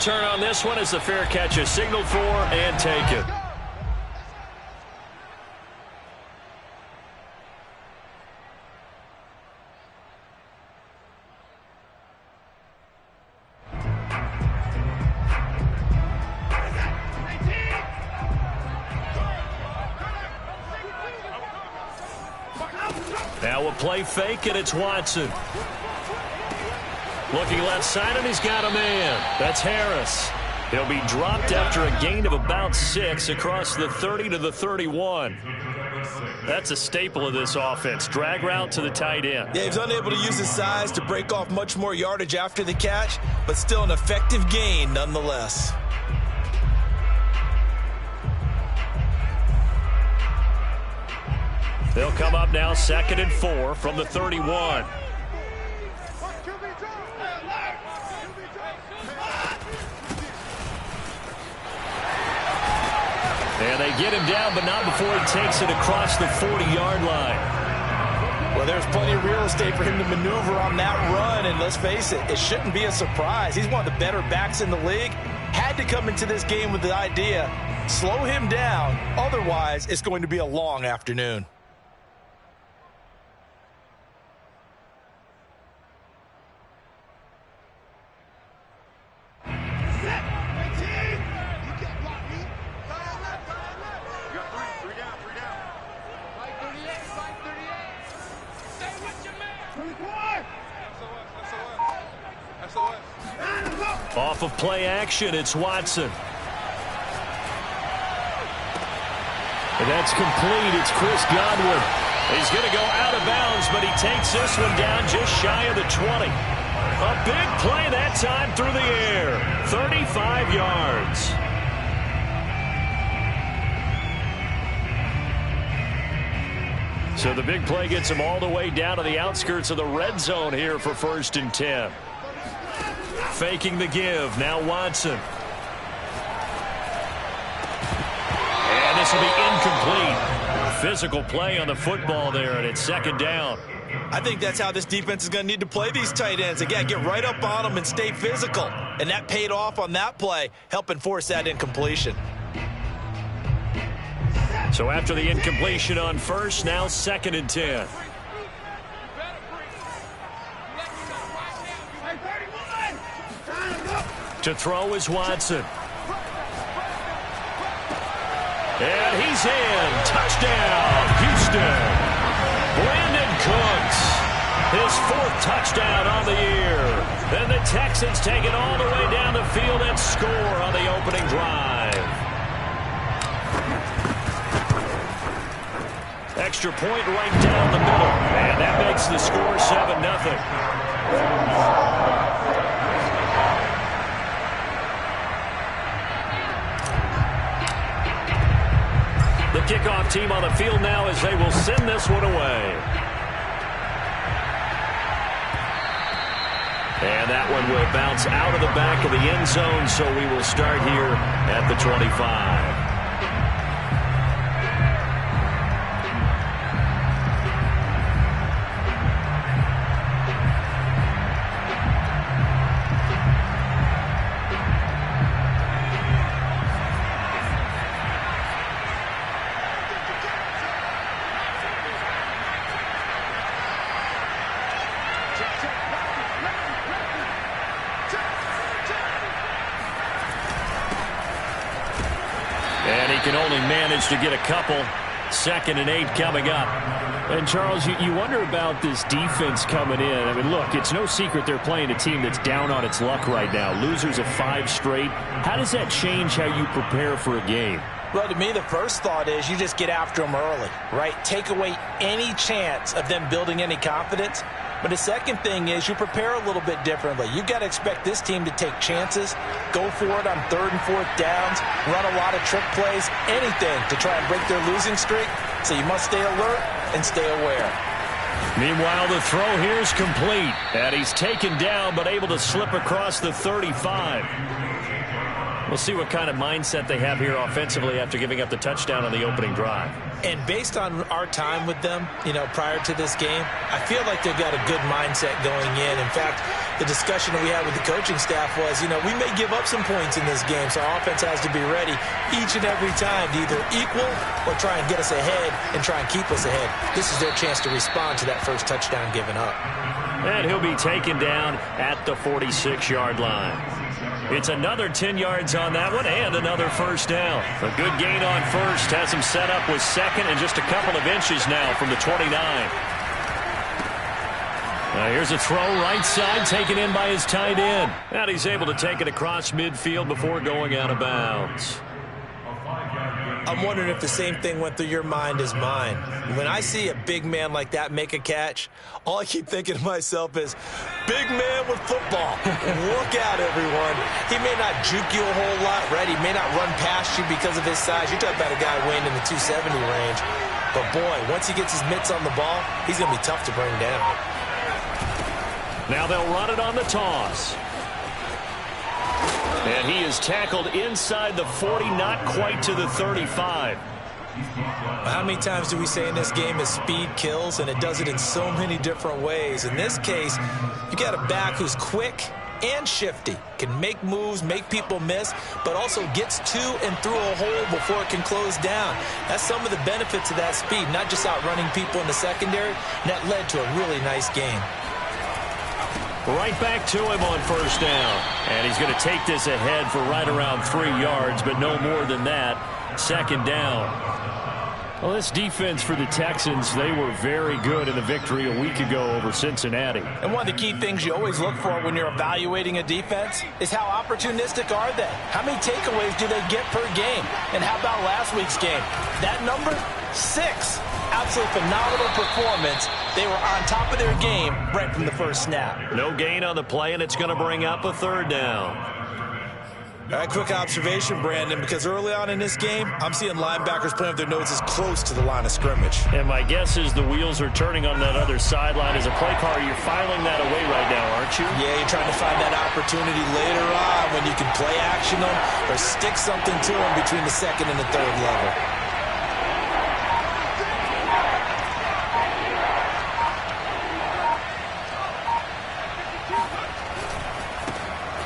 return on this one as the fair catch is signaled for and taken. Now a play fake, and it's Watson. Looking left side, and he's got a man. That's Harris. He'll be dropped after a gain of about 6 across the 30 to the 31. That's a staple of this offense. Drag route to the tight end. Yeah, he's unable to use his size to break off much more yardage after the catch, but still an effective gain nonetheless. They'll come up now 2nd and 4 from the 31. And they get him down, but not before he takes it across the 40-yard line. Well, there's plenty of real estate for him to maneuver on that run, and let's face it, it shouldn't be a surprise. He's one of the better backs in the league. Had to come into this game with the idea, slow him down, otherwise it's going to be a long afternoon. Off of play action, it's Watson. And that's complete. It's Chris Godwin. He's going to go out of bounds, but he takes this one down just shy of the 20. A big play that time through the air. 35 yards. So the big play gets him all the way down to the outskirts of the red zone here for 1st and 10. Faking the give. Now Watson. And this will be incomplete. Physical play on the football there, and it's 2nd down. I think that's how this defense is going to need to play these tight ends. Again, get right up on them and stay physical. And that paid off on that play, helping force that incompletion. So after the incompletion on 1st, now 2nd and 10. To throw is Watson. And he's in. Touchdown, Houston. Brandon Cooks, his 4th touchdown on the year. And the Texans take it all the way down the field and score on the opening drive. Extra point right down the middle. And that makes the score 7-0. The kickoff team on the field now as they will send this one away. And that one will bounce out of the back of the end zone, so we will start here at the 25. Can only manage to get a couple. 2nd and 8 coming up. And Charles, you wonder about this defense coming in. I mean, look, it's no secret they're playing a team that's down on its luck right now. Losers of 5 straight. How does that change how you prepare for a game? Well, to me, the first thought is you just get after them early, right? Take away any chance of them building any confidence. But the second thing is you prepare a little bit differently. You've got to expect this team to take chances, go for it on 3rd and 4th downs, run a lot of trick plays, anything to try and break their losing streak. So you must stay alert and stay aware. Meanwhile, the throw here is complete. And he's taken down, but able to slip across the 35. We'll see what kind of mindset they have here offensively after giving up the touchdown on the opening drive. And based on our time with them, prior to this game, I feel like they've got a good mindset going in. In fact, the discussion that we had with the coaching staff was, we may give up some points in this game, so our offense has to be ready each and every time to either equal or try and get us ahead and try and keep us ahead. This is their chance to respond to that first touchdown given up. And he'll be taken down at the 46-yard line. It's another 10 yards on that one and another first down. A good gain on first has him set up with second and just a couple of inches now from the 29. Here's a throw right side taken in by his tight end. And he's able to take it across midfield before going out of bounds. I'm wondering if the same thing went through your mind as mine. When I see a big man like that make a catch, all I keep thinking to myself is, big man with football. Look out, everyone. He may not juke you a whole lot, right? He may not run past you because of his size. You're talking about a guy weighing in the 270 range. But, boy, once he gets his mitts on the ball, he's going to be tough to bring down. Now they'll run it on the toss. And he is tackled inside the 40, not quite to the 35. How many times do we say in this game is speed kills, and it does it in so many different ways. In this case, you got a back who's quick and shifty, can make moves, make people miss, but also gets to and through a hole before it can close down. That's some of the benefits of that speed, not just outrunning people in the secondary. And that led to a really nice game. Right back to him on first down. And he's going to take this ahead for right around 3 yards, but no more than that. Second down. Well, this defense for the Texans, they were very good in the victory a week ago over Cincinnati. And one of the key things you always look for when you're evaluating a defense is how opportunistic are they? How many takeaways do they get per game? And how about last week's game? That number, 6. Absolutely phenomenal performance. They were on top of their game right from the first snap. No gain on the play, and it's going to bring up a third down. All right, quick observation, Brandon, because early on in this game, I'm seeing linebackers playing with their noses close to the line of scrimmage. And my guess is the wheels are turning on that other sideline. As a play caller, you're filing that away right now, aren't you? Yeah, you're trying to find that opportunity later on when you can play action them or stick something to them between the second and the third level.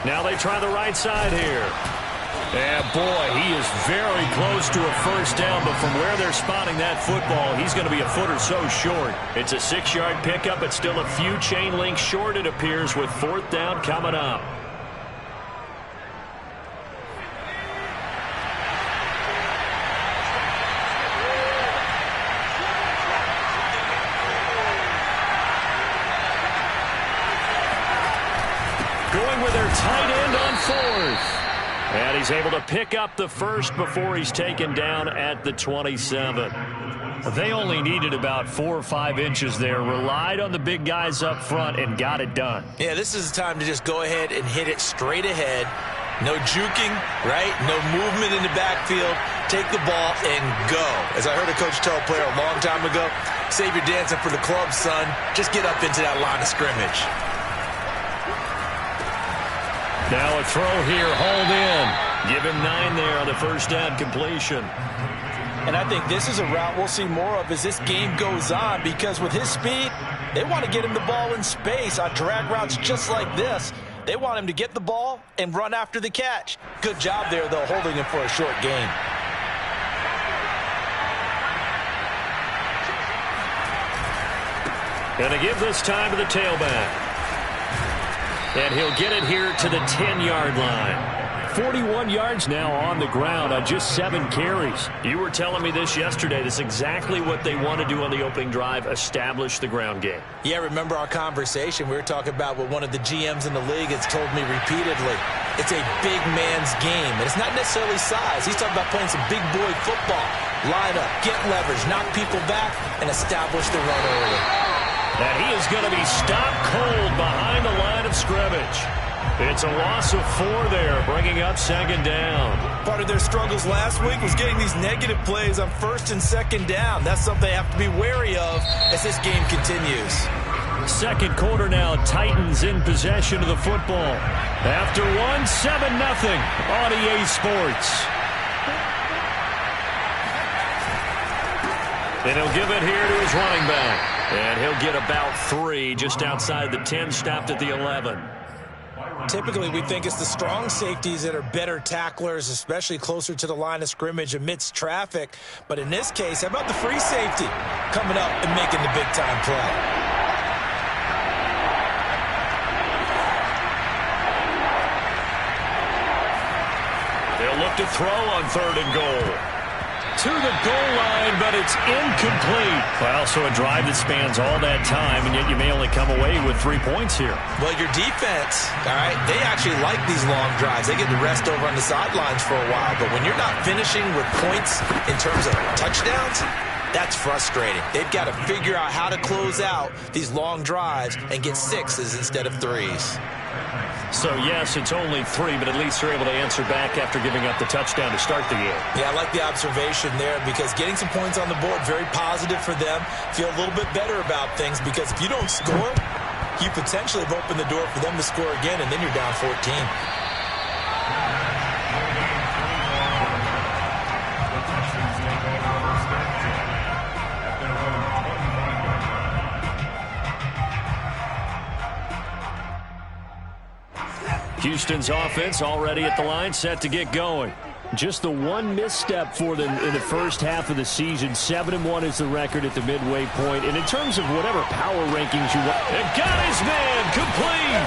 Now they try the right side here. And, boy, he is very close to a first down, but from where they're spotting that football, he's going to be a foot or so short. It's a 6-yard pickup. It's still a few chain links short, it appears, with fourth down coming up. Going with their tight end on fourth. And he's able to pick up the first before he's taken down at the 27. They only needed about 4 or 5 inches there, relied on the big guys up front, and got it done. Yeah, this is the time to just go ahead and hit it straight ahead. No juking, right? No movement in the backfield. Take the ball and go. As I heard a coach tell a player a long time ago, save your dancing for the club, son. Just get up into that line of scrimmage. Now a throw here, hold in. Give him 9 there on the first down completion. And I think this is a route we'll see more of as this game goes on, because with his speed, they want to get him the ball in space on drag routes just like this. They want him to get the ball and run after the catch. Good job there, though, holding him for a short gain. Going to give this time to the tailback. And he'll get it here to the 10-yard line. 41 yards now on the ground on just 7 carries. You were telling me this yesterday. This is exactly what they want to do on the opening drive, establish the ground game. Yeah, remember our conversation? We were talking about what one of the GMs in the league has told me repeatedly. It's a big man's game, and it's not necessarily size. He's talking about playing some big boy football. Line up, get leverage, knock people back, and establish the run early. And he is going to be stopped cold behind the line of scrimmage. It's a loss of 4 there, bringing up second down. Part of their struggles last week was getting these negative plays on first and second down. That's something they have to be wary of as this game continues. Second quarter now, Titans in possession of the football. After 1, 7-0 on EA Sports. And he'll give it here to his running back. And he'll get about 3 just outside the 10, stopped at the 11. Typically, we think it's the strong safeties that are better tacklers, especially closer to the line of scrimmage amidst traffic. But in this case, how about the free safety coming up and making the big-time play? They'll look to throw on 3rd and goal. To the goal line, but it's incomplete. Well, so a drive that spans all that time, and yet you may only come away with 3 points here. Well, your defense, all right, they actually like these long drives. They get to rest over on the sidelines for a while, but when you're not finishing with points in terms of touchdowns, that's frustrating. They've got to figure out how to close out these long drives and get 6s instead of 3s. So, yes, it's only 3, but at least they're able to answer back after giving up the touchdown to start the game. Yeah, I like the observation there because getting some points on the board, very positive for them. Feel a little bit better about things because if you don't score, you potentially have opened the door for them to score again, and then you're down 14. Houston's offense already at the line, set to get going. Just the one misstep for them in the first half of the season. 7-1 is the record at the midway point. And in terms of whatever power rankings you want, and got his man complete.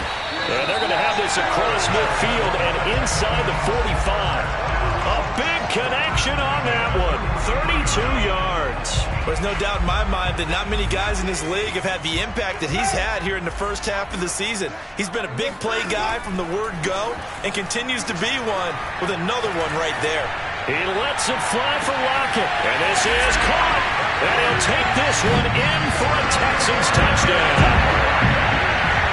And they're going to have this across midfield and inside the 45. A big connection on that one. 32 yards. There's no doubt in my mind that not many guys in this league have had the impact that he's had here in the first half of the season. He's been a big play guy from the word go and continues to be one with another one right there. He lets it fly for Lockett. And this is caught. And he'll take this one in for a Texans touchdown.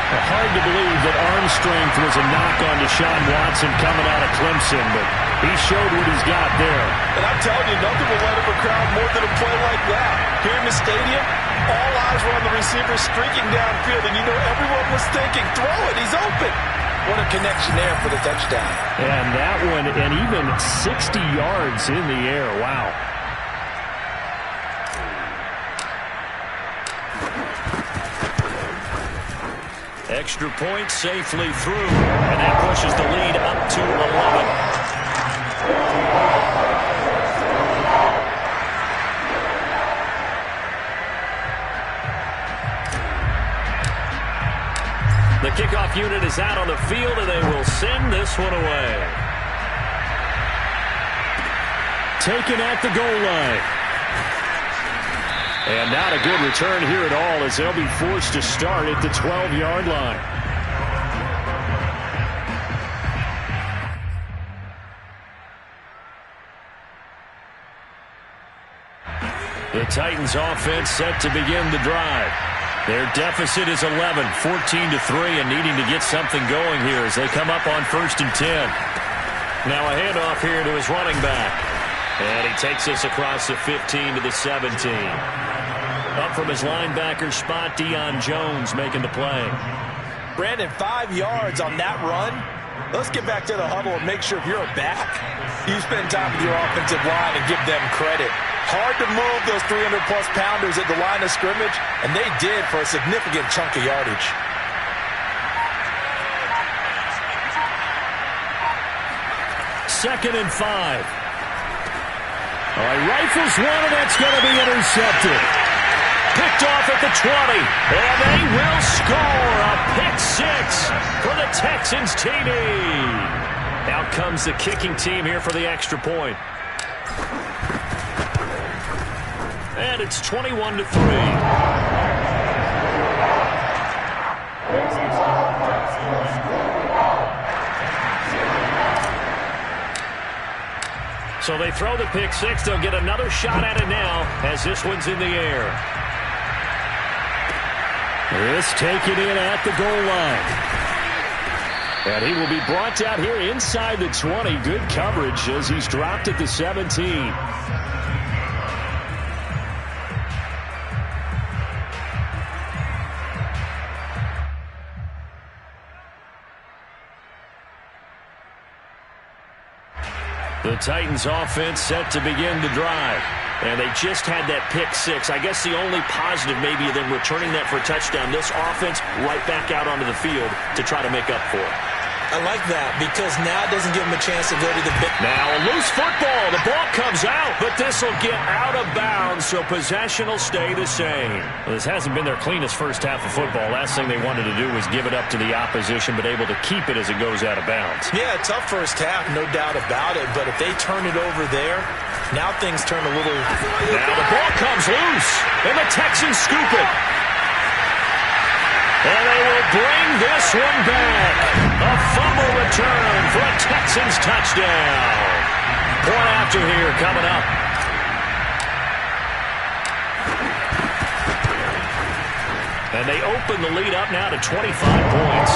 Hard to believe that arm strength was a knock on Deshaun Watson coming out of Clemson, but he showed what he's got there. And I'm telling you, nothing will light up a crowd more than a play like that. Here in the stadium, all eyes were on the receiver streaking downfield, and you know everyone was thinking, throw it, he's open. What a connection there for the touchdown. And that one, and even 60 yards in the air. Wow. Extra point safely through, and that pushes the lead up to 11. The kickoff unit is out on the field, and they will send this one away. Taken at the goal line. And not a good return here at all as they'll be forced to start at the 12-yard line. The Titans offense set to begin the drive. Their deficit is 11, 14-3, and needing to get something going here as they come up on 1st and 10. Now a handoff here to his running back. And he takes us across the 15 to the 17. Up from his linebacker spot, Deion Jones making the play. Brandon, 5 yards on that run. Let's get back to the huddle and make sure if you're a back, you spend time with your offensive line and give them credit. Hard to move those 300-plus pounders at the line of scrimmage, and they did for a significant chunk of yardage. Second and 5. All right, rifles one, and that's going to be intercepted. Picked off at the 20, and they will score a pick 6 for the Texans TD. Out comes the kicking team here for the extra point. And it's 21-3. So they throw the pick 6. They'll get another shot at it now as this one's in the air. This taken in at the goal line. And he will be brought out here inside the 20. Good coverage as he's dropped at the 17. The Titans offense set to begin the drive. And they just had that pick six. I guess the only positive maybe of them returning that for a touchdown. This offense right back out onto the field to try to make up for it. I like that because now it doesn't give them a chance to go to the big. Now a loose football. The ball comes out, but this will get out of bounds, so possession will stay the same. Well, this hasn't been their cleanest first half of football. Last thing they wanted to do was give it up to the opposition, but able to keep it as it goes out of bounds. Yeah, tough first half, no doubt about it, but if they turn it over there, now things turn a little. Now the ball comes loose, and the Texans scoop it. And they will bring this one back. A fumble return for a Texans touchdown. Point after here coming up. And they open the lead up now to 25 points.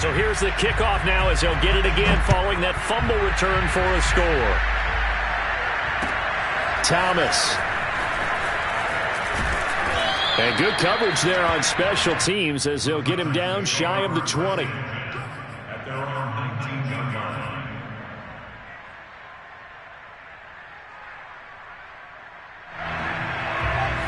So here's the kickoff now as they'll get it again following that fumble return for a score. Thomas. And good coverage there on special teams as they'll get him down shy of the 20.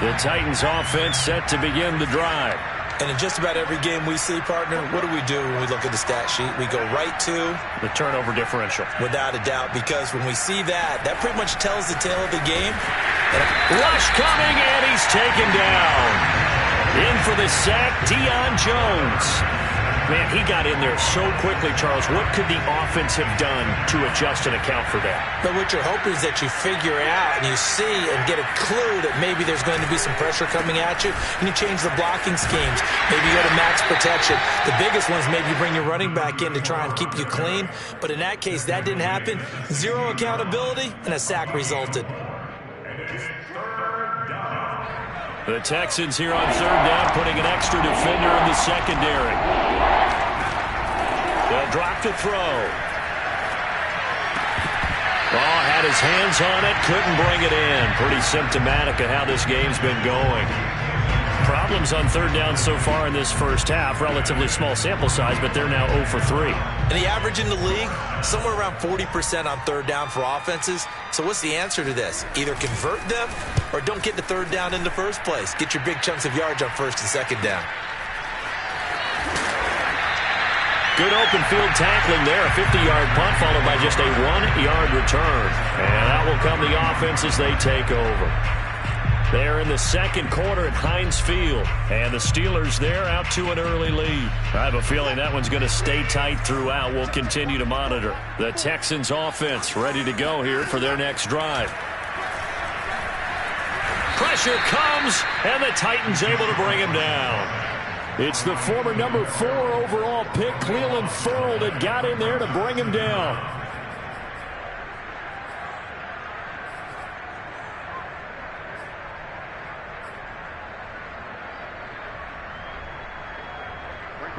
The Titans offense set to begin the drive. And in just about every game we see, partner, what do when we look at the stat sheet? We go right to the turnover differential. Without a doubt, because when we see that, that pretty much tells the tale of the game. Rush coming, and he's taken down. In for the sack, Deion Jones. Man, he got in there so quickly, Charles. What could the offense have done to adjust and account for that? But what you're hoping is that you figure out and you see and get a clue that maybe there's going to be some pressure coming at you, and you change the blocking schemes. Maybe you go to max protection. The biggest one is maybe you bring your running back in to try and keep you clean. But in that case, that didn't happen. Zero accountability, and a sack resulted. The Texans here on third down, putting an extra defender in the secondary. They'll drop to throw. Ball had his hands on it, couldn't bring it in. Pretty symptomatic of how this game's been going. Problems on third down so far in this first half. Relatively small sample size, but they're now 0 for 3. And the average in the league, somewhere around 40% on third down for offenses. So what's the answer to this? Either convert them or don't get the third down in the first place. Get your big chunks of yards on first and second down. Good open field tackling there. A 50-yard punt followed by just a 1-yard return. And that will come the offense as they take over. They're in the second quarter at Heinz Field. And the Steelers there out to an early lead. I have a feeling that one's going to stay tight throughout. We'll continue to monitor. The Texans offense ready to go here for their next drive. Pressure comes, and the Titans able to bring him down. It's the former number 4 overall pick, Cleveland Ferrell, that got in there to bring him down.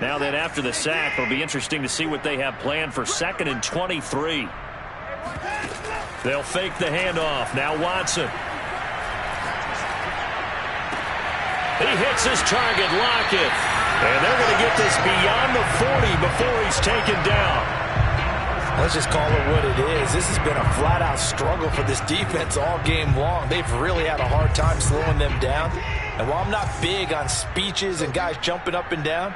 Now then, after the sack, it'll be interesting to see what they have planned for 2nd and 23. They'll fake the handoff. Now Watson. He hits his target, Lockett. And they're going to get this beyond the 40 before he's taken down. Let's just call it what it is. This has been a flat-out struggle for this defense all game long. They've really had a hard time slowing them down. And while I'm not big on speeches and guys jumping up and down,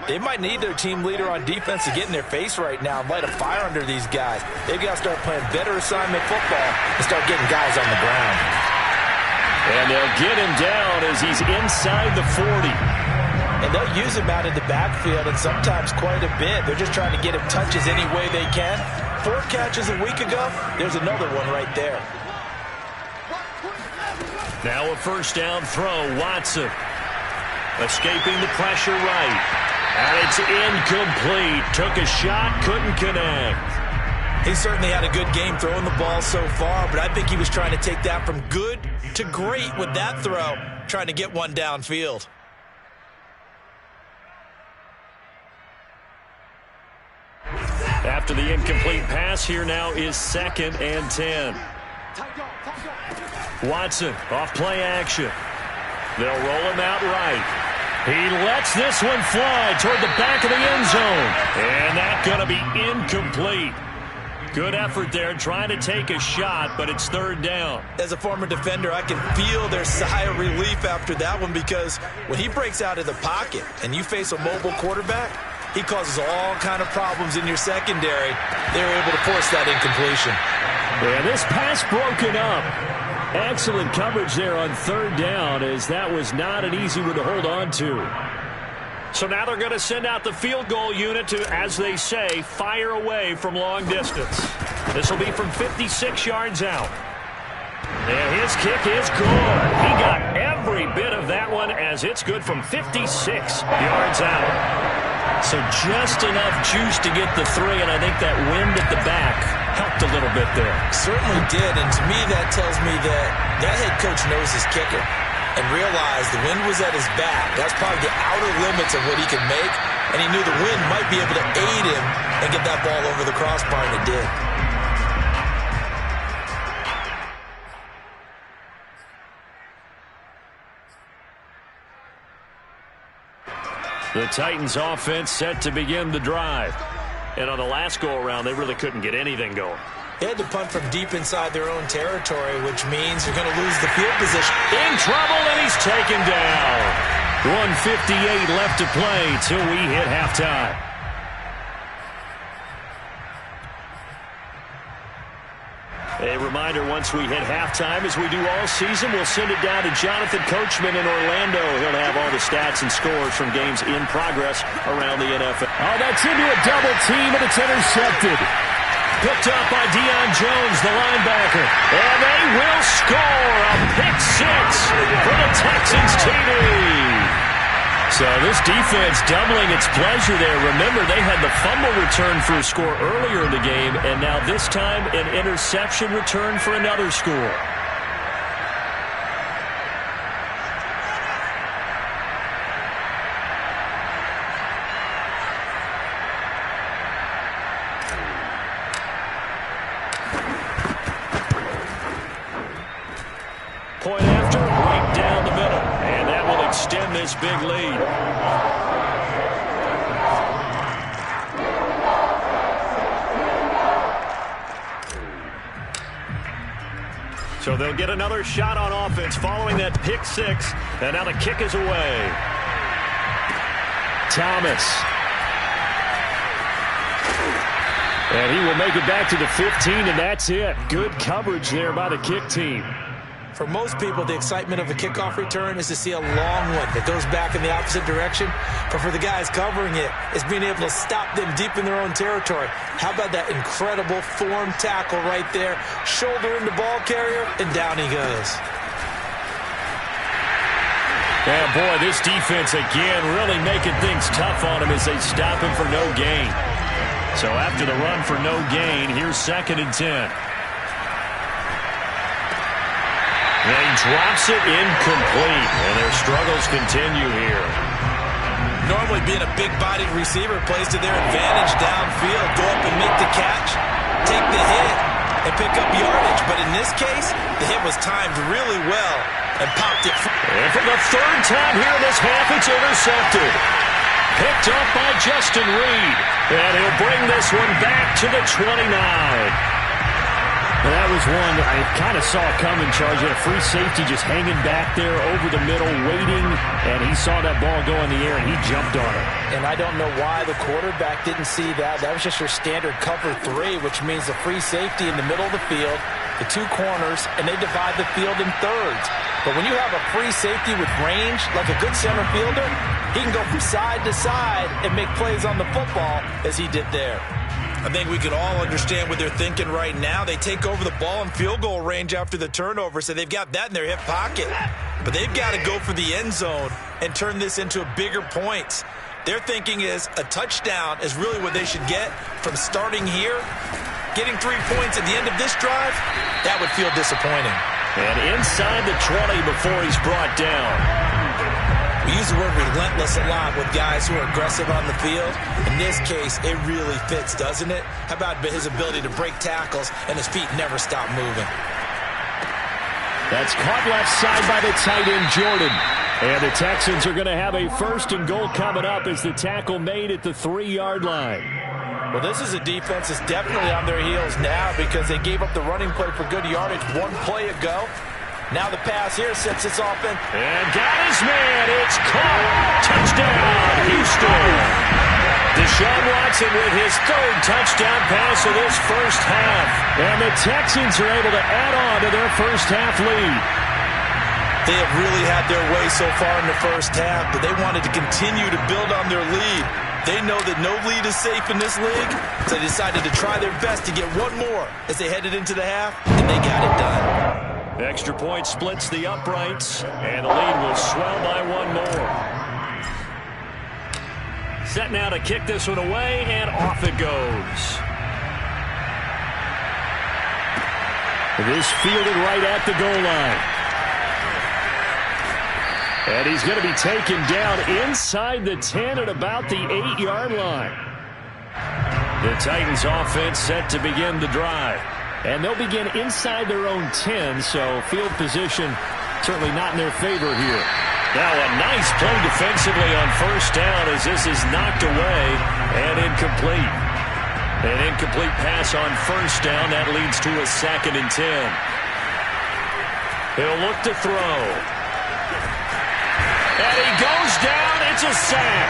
they might need their team leader on defense to get in their face right now and light a fire under these guys. They've got to start playing better assignment football and start getting guys on the ground. And they'll get him down as he's inside the 40. And they'll use him out in the backfield, and sometimes quite a bit. They're just trying to get him touches any way they can. 4 catches a week ago, there's another one right there. Now a first down throw, Watson. Escaping the pressure right. And it's incomplete. Took a shot, couldn't connect. He certainly had a good game throwing the ball so far, but I think he was trying to take that from good to great with that throw. trying to get one downfield. After the incomplete pass, here now is 2nd and 10. Watson off play action. They'll roll him out right. He lets this one fly toward the back of the end zone. And that's going to be incomplete. Good effort there trying to take a shot, but it's 3rd down. As a former defender, I can feel their sigh of relief after that one, because when he breaks out of the pocket and you face a mobile quarterback, he causes all kind of problems in your secondary. They're able to force that incompletion. And this pass broken up. Excellent coverage there on 3rd down, as that was not an easy one to hold on to. So now they're going to send out the field goal unit to, as they say, fire away from long distance. This will be from 56 yards out. And his kick is good. He got every bit of that one, as it's good from 56 yards out. So just enough juice to get the 3, and I think that wind at the back helped a little bit there. Certainly did, and to me that tells me that head coach knows his kicker and realized the wind was at his back. That's probably the outer limits of what he could make, and he knew the wind might be able to aid him and get that ball over the crossbar, and it did. The Titans offense set to begin the drive. And on the last go-around, they really couldn't get anything going. They had to punt from deep inside their own territory, which means you're going to lose the field position. In trouble, and he's taken down. 1:58 left to play till we hit halftime. A reminder, once we hit halftime, as we do all season, we'll send it down to Jonathan Coachman in Orlando. He'll have all the stats and scores from games in progress around the NFL. Oh, that's into a double team, and it's intercepted. Picked up by Deion Jones, the linebacker. And they will score a pick 6 for the Texans TD. So this defense doubling its pleasure there. Remember, they had the fumble return for a score earlier in the game, and now this time an interception return for another score. Point after, right down the middle. And that will extend this big lead. So they'll get another shot on offense following that pick 6. And now the kick is away. Thomas. And he will make it back to the 15, and that's it. Good coverage there by the kick team. For most people, the excitement of a kickoff return is to see a long one that goes back in the opposite direction. But for the guys covering it, it's being able to stop them deep in their own territory. How about that incredible form tackle right there? Shoulder in the ball carrier, and down he goes. Yeah, boy, this defense again really making things tough on him as they stop him for no gain. So after the run for no gain, here's 2nd and 10. And he drops it incomplete, and their struggles continue here. Normally being a big-bodied receiver plays to their advantage downfield. Go up and make the catch, take the hit, and pick up yardage. But in this case, the hit was timed really well and popped it. And for the 3rd time here in this half, it's intercepted. Picked up by Justin Reed. And he'll bring this one back to the 29. Well, that was one that I kind of saw coming, Charles. You had a free safety just hanging back there over the middle, waiting, and he saw that ball go in the air, and he jumped on it. And I don't know why the quarterback didn't see that. That was just your standard cover 3, which means the free safety in the middle of the field, the 2 corners, and they divide the field in thirds. But when you have a free safety with range, like a good center fielder, he can go from side to side and make plays on the football as he did there. I think we can all understand what they're thinking right now. They take over the ball in field goal range after the turnover, so they've got that in their hip pocket. But they've got to go for the end zone and turn this into a bigger points. Their thinking is a touchdown is really what they should get from starting here. Getting 3 points at the end of this drive, that would feel disappointing. And inside the 20 before he's brought down. We use the word relentless a lot with guys who are aggressive on the field. In this case, it really fits, doesn't it? How about his ability to break tackles and his feet never stop moving? That's caught left side by the tight end, Jordan. And the Texans are going to have a 1st and goal coming up as the tackle made at the 3-yard line. Well, this is a defense that's definitely on their heels now because they gave up the running play for good yardage one play ago. Now the pass here sets this offense. And got his man. It's caught. Touchdown, Houston. Deshaun Watson with his 3rd touchdown pass of this first half. And the Texans are able to add on to their first half lead. They have really had their way so far in the first half, but they wanted to continue to build on their lead. They know that no lead is safe in this league, so they decided to try their best to get one more as they headed into the half, and they got it done. Extra point splits the uprights, and the lead will swell by 1 more. Set now to kick this one away, and off it goes. This fielded right at the goal line. And he's going to be taken down inside the 10 at about the 8-yard line. The Titans offense set to begin the drive. And they'll begin inside their own 10, so field position certainly not in their favor here. Now a nice play defensively on 1st down as this is knocked away and incomplete. An incomplete pass on 1st down. That leads to a 2nd and 10. He'll look to throw. And he goes down. It's a sack.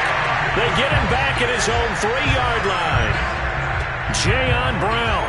They get him back at his own 3-yard line. Jayon Brown